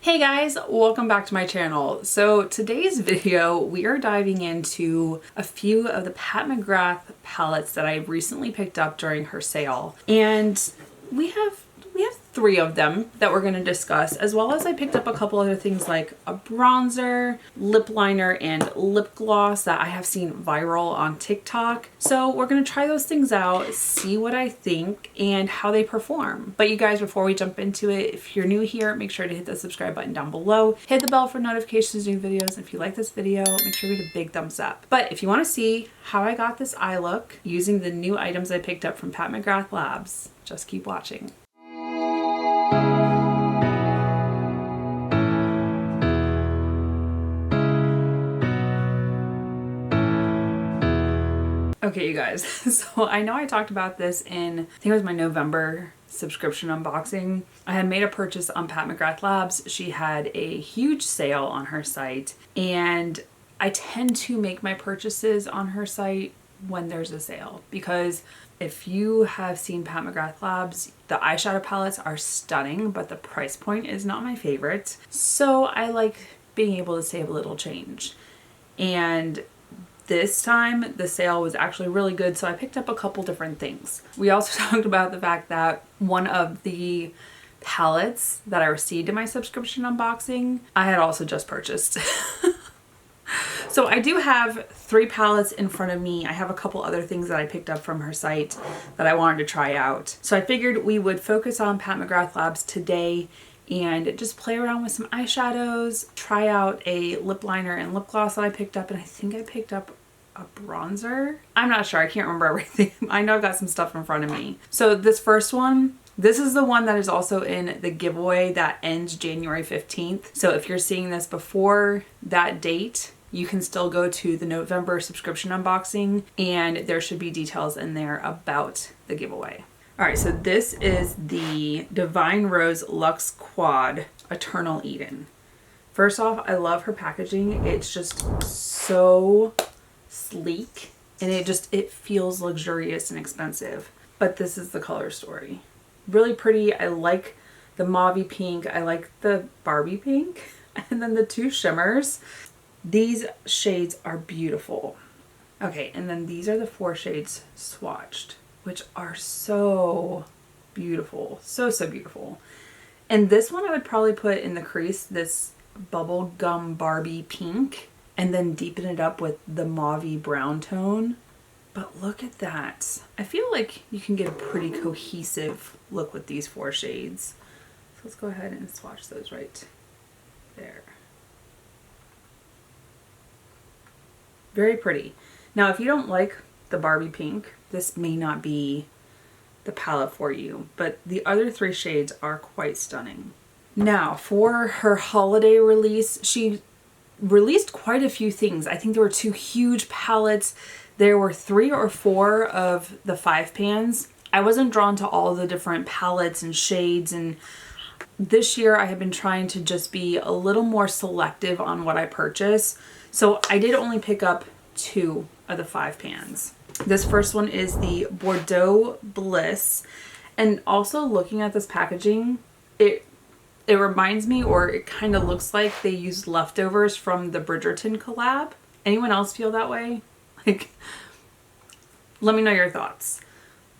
Hey guys, welcome back to my channel. So today's video, we are diving into a few of the Pat McGrath palettes that I recently picked up during her sale. And we have three of them that we're going to discuss, as well as I picked up a couple other things like a bronzer, lip liner, and lip gloss that I have seen viral on TikTok. So we're going to try those things out, see what I think and how they perform. But you guys, before we jump into it, if you're new here, make sure to hit the subscribe button down below, hit the bell for notifications of new videos. And if you like this video, make sure to give it a big thumbs up. But if you want to see how I got this eye look using the new items I picked up from Pat McGrath Labs, just keep watching. Okay, you guys, so I know I talked about this in, I think it was my November subscription unboxing. I had made a purchase on Pat McGrath Labs. She had a huge sale on her site, and I tend to make my purchases on her site when there's a sale, because if you have seen Pat McGrath Labs, the eyeshadow palettes are stunning, but the price point is not my favorite. So I like being able to save a little change. And this time the sale was actually really good, so I picked up a couple different things. We also talked about the fact that one of the palettes that I received in my subscription unboxing, I had also just purchased. So I do have three palettes in front of me. I have a couple other things that I picked up from her site that I wanted to try out. So I figured we would focus on Pat McGrath Labs today and just play around with some eyeshadows, try out a lip liner and lip gloss that I picked up, and I think I picked up a bronzer. I'm not sure, I can't remember everything. I know I've got some stuff in front of me. So this first one, this is the one that is also in the giveaway that ends January 15th. So if you're seeing this before that date, you can still go to the November subscription unboxing and there should be details in there about the giveaway. All right, so this is the Divine Rose Luxe Quad Eternal Eden. First off, I love her packaging. It's just so sleek and it feels luxurious and expensive. But this is the color story. Really pretty. I like the mauvey pink. I like the Barbie pink. And then the two shimmers. These shades are beautiful. Okay, and then these are the four shades swatched, which are so beautiful. So beautiful. And this one I would probably put in the crease, this bubblegum Barbie pink, and then deepen it up with the mauvey brown tone. But look at that. I feel like you can get a pretty cohesive look with these four shades. So let's go ahead and swatch those right there. Very pretty. Now, if you don't like the Barbie pink, this may not be the palette for you, but the other three shades are quite stunning. Now, for her holiday release, she released quite a few things. I think there were two huge palettes. There were 3 or 4 of the 5 pans. I wasn't drawn to all the different palettes and shades, and this year I have been trying to just be a little more selective on what I purchase. So I did only pick up 2 of the 5 pans. This first one is the Bordeaux Bliss. And also looking at this packaging, it reminds me, or it kind of looks like they used leftovers from the Bridgerton collab. Anyone else feel that way? Like, let me know your thoughts.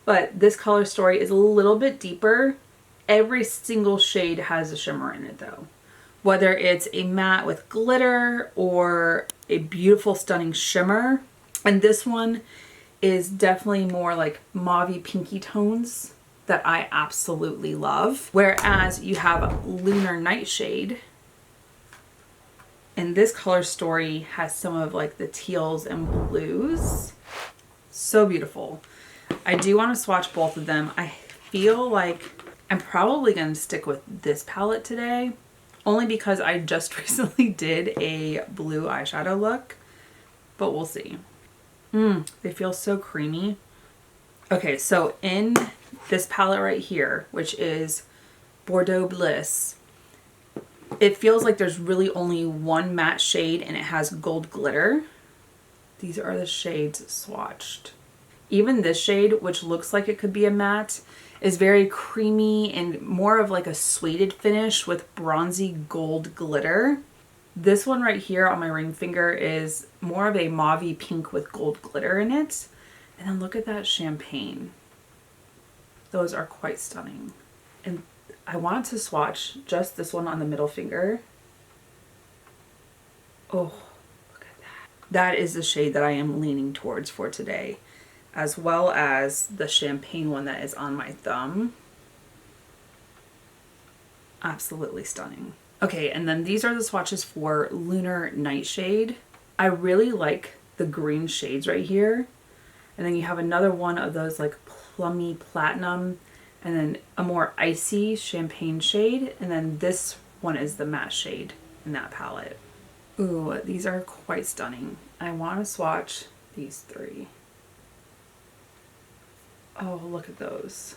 But this color story is a little bit deeper. Every single shade has a shimmer in it though. Whether it's a matte with glitter or a beautiful stunning shimmer. And this one is definitely more like mauvey pinky tones that I absolutely love. Whereas you have Lunar Nightshade, and this color story has some of like the teals and blues. So beautiful. I do want to swatch both of them. I feel like I'm probably going to stick with this palette today, only because I just recently did a blue eyeshadow look, but we'll see. They feel so creamy. Okay, so in this palette right here, which is Bordeaux Bliss, it feels like there's really only one matte shade and it has gold glitter. These are the shades swatched. Even this shade, which looks like it could be a matte, is very creamy and more of like a suede finish with bronzy gold glitter. This one right here on my ring finger is more of a mauvey pink with gold glitter in it. And then look at that champagne. Those are quite stunning. And I wanted to swatch just this one on the middle finger. Oh, look at that. That is the shade that I am leaning towards for today, as well as the champagne one that is on my thumb. Absolutely stunning. Okay, and then these are the swatches for Lunar Nightshade. I really like the green shades right here. And then you have another one of those like plummy platinum, and then a more icy champagne shade. And then this one is the matte shade in that palette. Ooh, these are quite stunning. I want to swatch these three. Oh, look at those.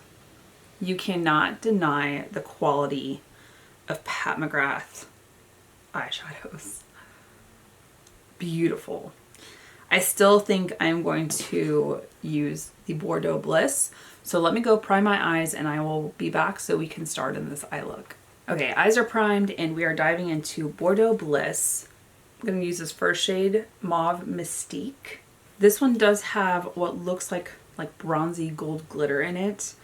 You cannot deny the quality of Pat McGrath eyeshadows. Beautiful. I still think I'm going to use the Bordeaux Bliss. So let me go prime my eyes and I will be back so we can start in this eye look. Okay, eyes are primed and we are diving into Bordeaux Bliss. I'm going to use this first shade, Mauve Mystique. This one does have what looks like bronzy gold glitter in it.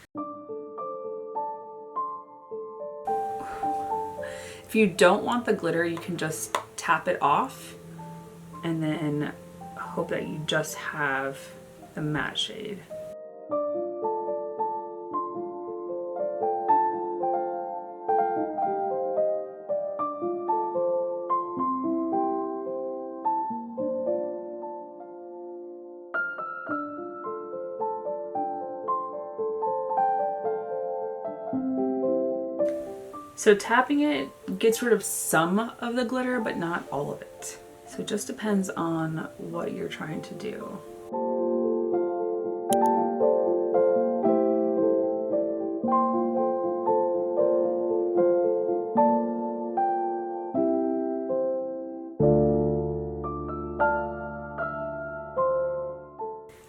If you don't want the glitter, you can just tap it off and then hope that you just have the matte shade. So tapping it gets rid of some of the glitter, but not all of it. So it just depends on what you're trying to do.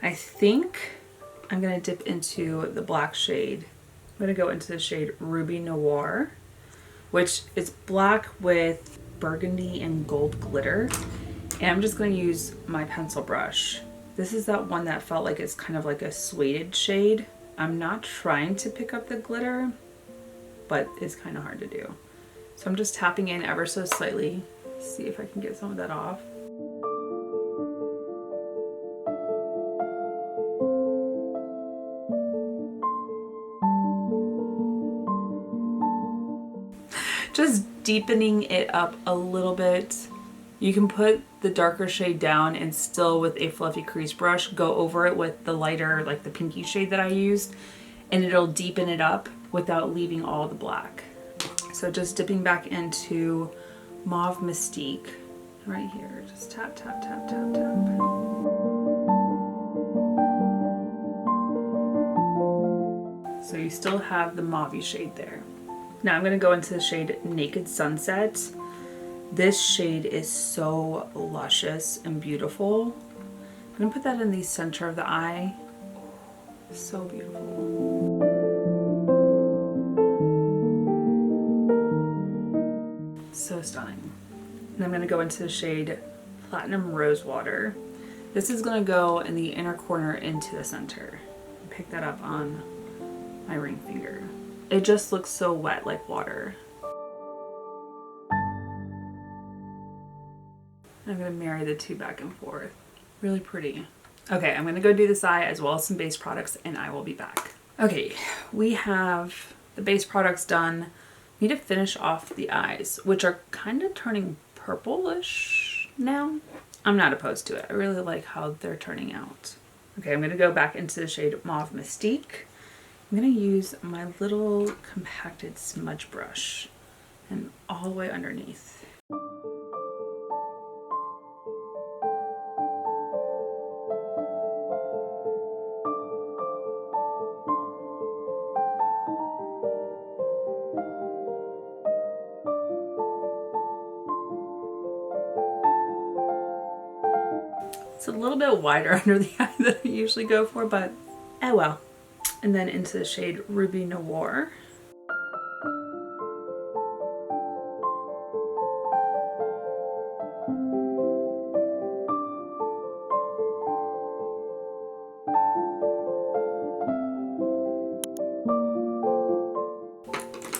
I think I'm gonna dip into the black shade. I'm gonna go into the shade Ruby Noir, which is black with burgundy and gold glitter. And I'm just going to use my pencil brush. This is that one that felt like it's kind of like a suede shade. I'm not trying to pick up the glitter, but it's kind of hard to do. So I'm just tapping in ever so slightly. See if I can get some of that off. Just deepening it up a little bit. You can put the darker shade down and still with a fluffy crease brush go over it with the lighter, like the pinky shade that I used, and it'll deepen it up without leaving all the black. So just dipping back into Mauve Mystique right here. Just tap, tap, tap, tap, tap. So you still have the mauve shade there. Now I'm going to go into the shade Naked Sunset. This shade is so luscious and beautiful. I'm going to put that in the center of the eye. So beautiful. So stunning. And I'm going to go into the shade Platinum Rosewater. This is going to go in the inner corner into the center. Pick that up on my ring finger. It just looks so wet like water. I'm going to marry the two back and forth. Really pretty. Okay, I'm going to go do this eye as well as some base products and I will be back. Okay, we have the base products done. We need to finish off the eyes, which are kind of turning purplish now. I'm not opposed to it. I really like how they're turning out. Okay, I'm going to go back into the shade Mauve Mystique. I'm going to use my little compacted smudge brush and all the way underneath. It's a little bit wider under the eye than I usually go for, but oh well. And then into the shade Ruby Noir.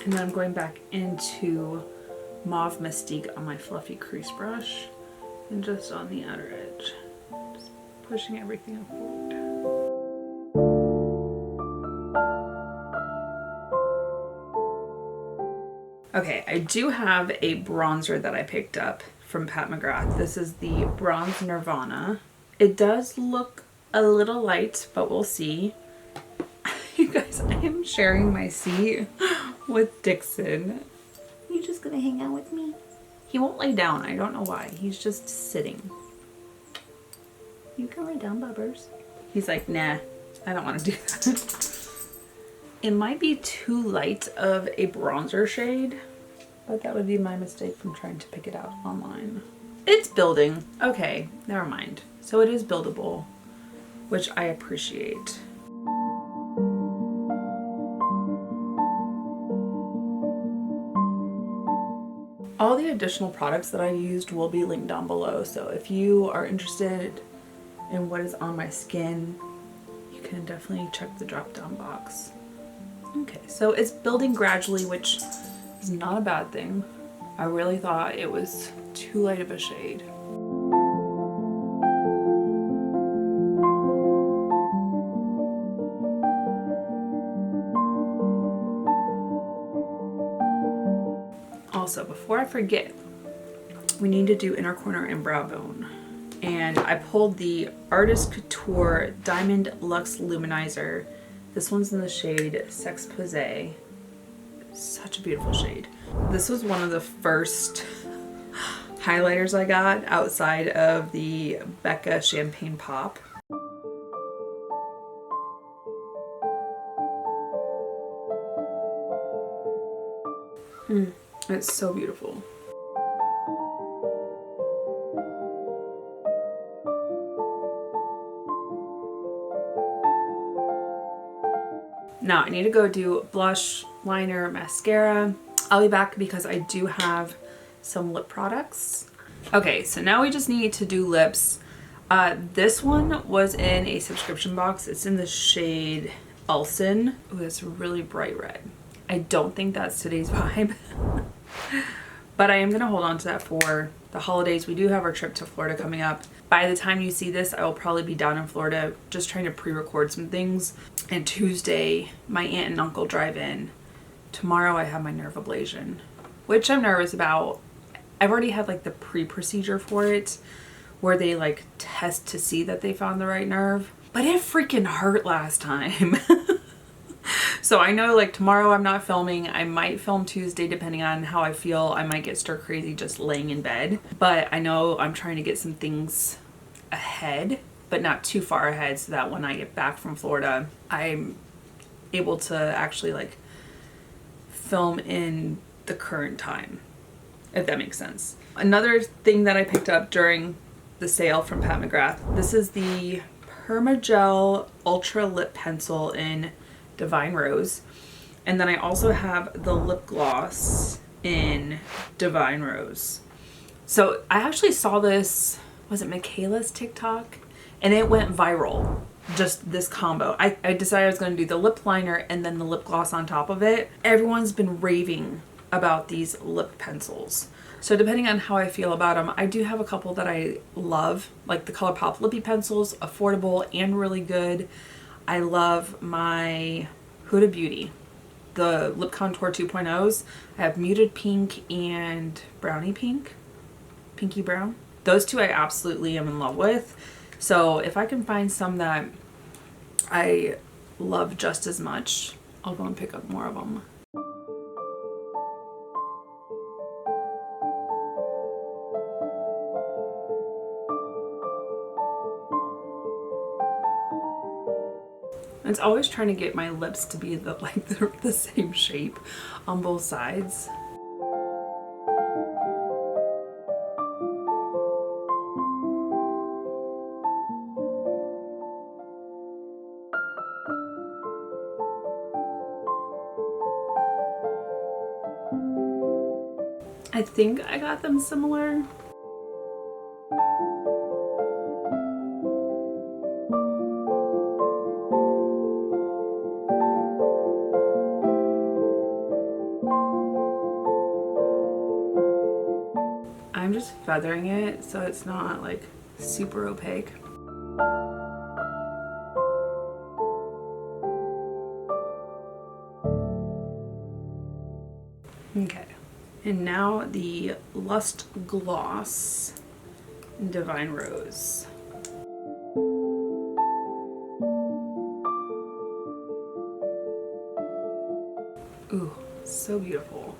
And then I'm going back into Mauve Mystique on my fluffy crease brush and just on the outer edge. Just pushing everything forward. Okay, I do have a bronzer that I picked up from Pat McGrath. This is the Bronze Nirvana. It does look a little light, but we'll see. You guys, I am sharing my seat with Dixon. You just gonna hang out with me? He won't lay down. I don't know why. He's just sitting. You can lay down, Bubbers. He's like, nah, I don't want to do that. It might be too light of a bronzer shade, but that would be my mistake from trying to pick it out online. It's building. Okay, never mind. So it is buildable, which I appreciate. All the additional products that I used will be linked down below, so if you are interested in what is on my skin, you can definitely check the drop down box. Okay, so it's building gradually, which is not a bad thing. I really thought it was too light of a shade. Also, before I forget, we need to do inner corner and brow bone. And I pulled the Artist Couture Diamond Luxe Luminizer. This one's in the shade Sex Posé. Such a beautiful shade. This was one of the first highlighters I got outside of the Becca Champagne Pop. It's so beautiful. Now I need to go do blush, liner, mascara. I'll be back because I do have some lip products. Okay, so now we just need to do lips. This one was in a subscription box. It's in the shade Elson. Ooh, it's really bright red. I don't think that's today's vibe. But I am going to hold on to that for the holidays. We do have our trip to Florida coming up. By the time you see this, I will probably be down in Florida just trying to pre-record some things. And Tuesday, my aunt and uncle drive in. Tomorrow I have my nerve ablation, which I'm nervous about. I've already had like the pre-procedure for it where they like test to see that they found the right nerve. But it freaking hurt last time. So I know like tomorrow I'm not filming. I might film Tuesday depending on how I feel. I might get stir crazy just laying in bed. But I know I'm trying to get some things ahead, but not too far ahead so that when I get back from Florida, I'm able to actually like film in the current time, if that makes sense. Another thing that I picked up during the sale from Pat McGrath, this is the Permagel Ultra Lip Pencil in Divine Rose. And then I also have the lip gloss in Divine Rose. So I actually saw this, was it Michaela's TikTok? And it went viral, just this combo. I decided I was going to do the lip liner and then the lip gloss on top of it. Everyone's been raving about these lip pencils. So depending on how I feel about them, I do have a couple that I love, like the ColourPop Lippy pencils, affordable and really good. I love my Huda Beauty, the Lip Contour 2.0s. I have Muted Pink and Brownie Pink, Pinky Brown. Those two I absolutely am in love with. So if I can find some that I love just as much, I'll go and pick up more of them. It's always trying to get my lips to be the same shape on both sides. I think I got them similar. I'm just feathering it so it's not like super opaque. Okay, and now the Lust Gloss Divine Rose. Ooh, so beautiful.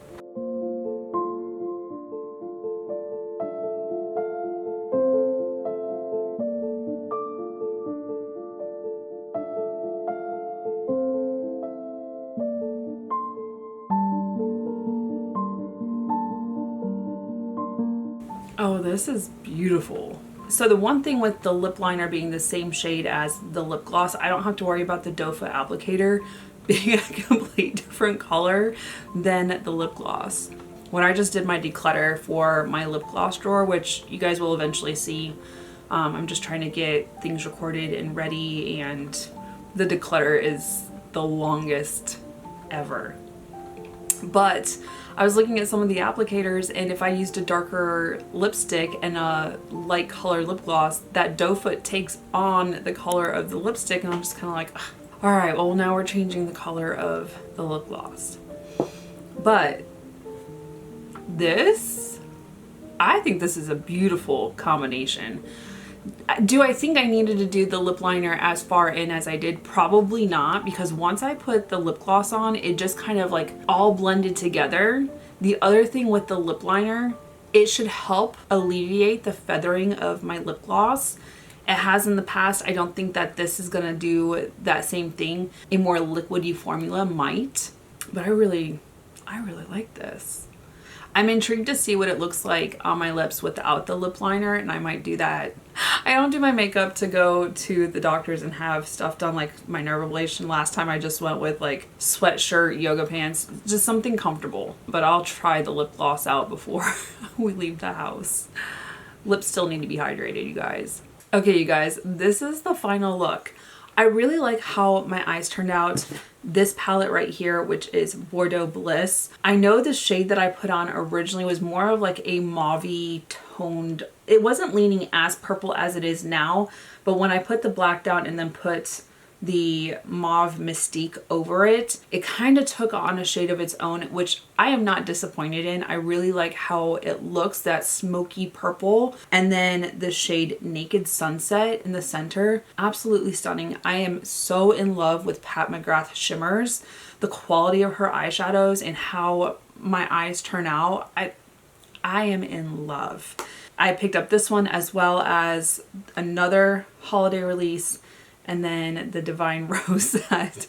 Oh, this is beautiful. So the one thing with the lip liner being the same shade as the lip gloss, I don't have to worry about the doe foot applicator being a complete different color than the lip gloss. When I just did my declutter for my lip gloss drawer, which you guys will eventually see, I'm just trying to get things recorded and ready, and the declutter is the longest ever. But I was looking at some of the applicators, and if I used a darker lipstick and a light color lip gloss, that doe foot takes on the color of the lipstick, and I'm just kind of like, all right, well now we're changing the color of the lip gloss. But this, I think this is a beautiful combination. Do I think I needed to do the lip liner as far in as I did? Probably not, because once I put the lip gloss on, it just kind of like all blended together. The other thing with the lip liner, it should help alleviate the feathering of my lip gloss. It has in the past. I don't think that this is gonna do that same thing. A more liquidy formula might, but I really like this. I'm intrigued to see what it looks like on my lips without the lip liner, and I might do that. I don't do my makeup to go to the doctors and have stuff done, like my nerve ablation. Last time I just went with like sweatshirt, yoga pants, just something comfortable. But I'll try the lip gloss out before we leave the house. Lips still need to be hydrated, you guys. Okay, you guys, this is the final look. I really like how my eyes turned out. This palette right here, which is Bordeaux Bliss. I know the shade that I put on originally was more of like a mauve-y toned. It wasn't leaning as purple as it is now, but when I put the black down and then put the mauve mystique over it, it kind of took on a shade of its own, which I am not disappointed in. I really like how it looks, that smoky purple, and then the shade Naked Sunset in the center. Absolutely stunning. I am so in love with Pat McGrath shimmers. The quality of her eyeshadows and how my eyes turn out, I am in love. I picked up this one as well as another holiday release, and then the Divine Rose that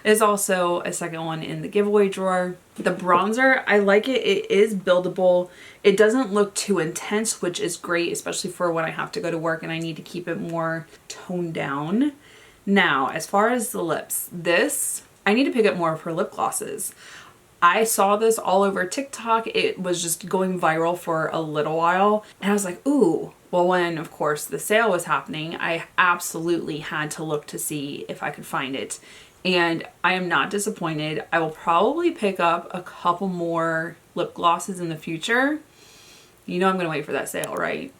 is also a second one in the giveaway drawer. The bronzer, I like it. It is buildable. It doesn't look too intense, which is great, especially for when I have to go to work and I need to keep it more toned down. Now, as far as the lips, this, I need to pick up more of her lip glosses. I saw this all over TikTok. It was just going viral for a little while, and I was like, ooh. Well, when, of course, the sale was happening, I absolutely had to look to see if I could find it. And I am not disappointed. I will probably pick up a couple more lip glosses in the future. You know I'm going to wait for that sale, right?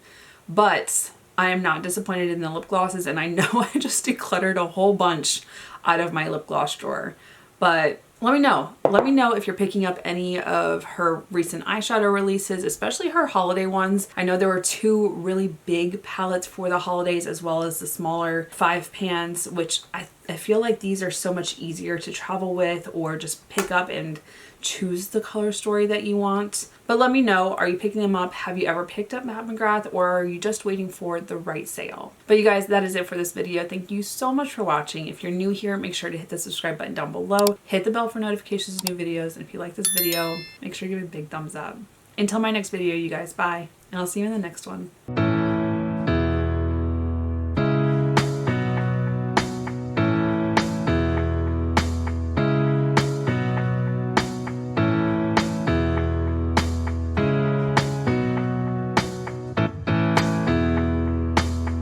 But I am not disappointed in the lip glosses, and I know I just decluttered a whole bunch out of my lip gloss drawer. But let me know. Let me know if you're picking up any of her recent eyeshadow releases, especially her holiday ones. I know there were two really big palettes for the holidays, as well as the smaller 5 pans, which I feel like these are so much easier to travel with or just pick up and choose the color story that you want. But let me know, are you picking them up? Have you ever picked up Pat McGrath, or are you just waiting for the right sale? But you guys, that is it for this video. Thank you so much for watching. If you're new here, make sure to hit the subscribe button down below. Hit the bell for notifications of new videos. And if you like this video, make sure to give it a big thumbs up. Until my next video, you guys, bye. And I'll see you in the next one.